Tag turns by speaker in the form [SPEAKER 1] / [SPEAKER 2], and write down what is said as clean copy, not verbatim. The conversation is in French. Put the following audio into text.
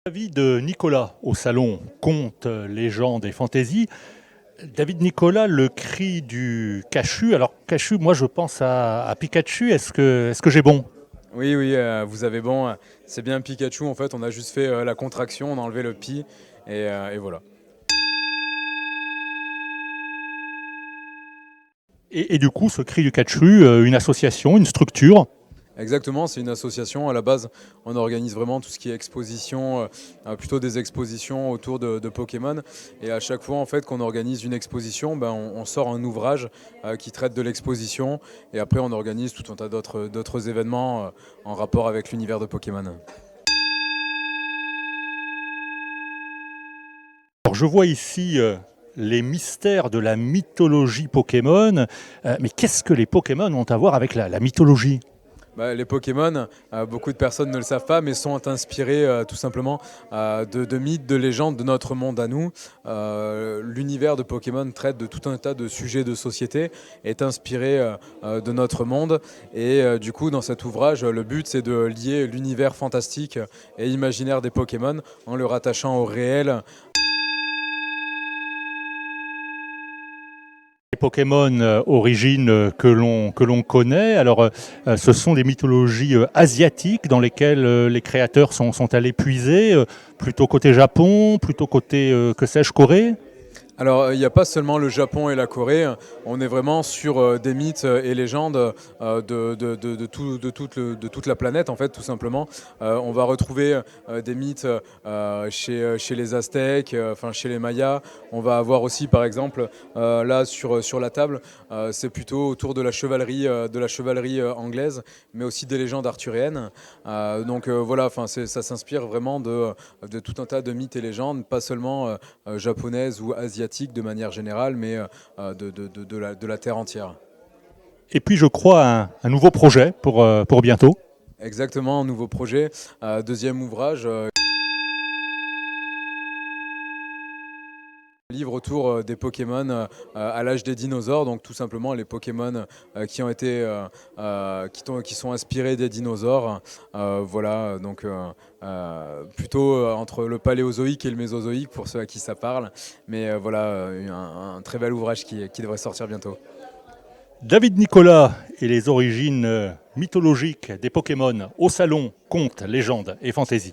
[SPEAKER 1] David Nicolas au salon Contes, légendes et fantasy. David Nicolas, le cri du cachu. Alors cachu, moi je pense à Pikachu. Est-ce que j'ai bon?
[SPEAKER 2] Oui, oui, vous avez bon. C'est bien Pikachu, en fait. On a juste fait la contraction, on a enlevé le pi, et voilà.
[SPEAKER 1] Et du coup, ce cri du cachu, une association, une structure.
[SPEAKER 2] Exactement, c'est une association. À la base, on organise vraiment tout ce qui est exposition, plutôt des expositions autour de Pokémon. Et à chaque fois, en fait, qu'on organise une exposition, ben, on sort un ouvrage qui traite de l'exposition. Et après, on organise tout un tas d'autres événements en rapport avec l'univers de Pokémon.
[SPEAKER 1] Alors je vois ici les mystères de la mythologie Pokémon. Mais qu'est-ce que les Pokémon ont à voir avec la mythologie?
[SPEAKER 2] Bah, les Pokémon, beaucoup de personnes ne le savent pas, mais sont inspirés tout simplement de mythes, de légendes de notre monde à nous. L'univers de Pokémon traite de tout un tas de sujets de société, est inspiré de notre monde. Et du coup, dans cet ouvrage, le but, c'est de lier l'univers fantastique et imaginaire des Pokémon en le rattachant au réel.
[SPEAKER 1] Les Pokémon origines que l'on connaît. Alors, ce sont des mythologies asiatiques dans lesquelles les créateurs sont allés puiser, plutôt côté Japon, plutôt côté, que sais-je, Corée.
[SPEAKER 2] Alors, il n'y a pas seulement le Japon et la Corée, on est vraiment sur des mythes et légendes de toute la planète, en fait, tout simplement. On va retrouver des mythes chez les Aztèques, enfin chez les Mayas. On va avoir aussi, par exemple, là sur la table, c'est plutôt autour de la chevalerie anglaise, mais aussi des légendes arthuriennes. Donc voilà, enfin, ça s'inspire vraiment de tout un tas de mythes et légendes, pas seulement japonaises ou asiatiques de manière générale, mais de la Terre entière.
[SPEAKER 1] Et puis, je crois, un nouveau projet pour bientôt.
[SPEAKER 2] Exactement, un nouveau projet, deuxième ouvrage, livre autour des Pokémon à l'âge des dinosaures, donc tout simplement les Pokémon qui ont été, qui sont inspirés des dinosaures. Voilà, donc plutôt entre le Paléozoïque et le Mésozoïque pour ceux à qui ça parle. Mais voilà, un très bel ouvrage qui devrait sortir bientôt.
[SPEAKER 1] David Nicolas et les origines mythologiques des Pokémon au salon Contes, légendes et fantasy.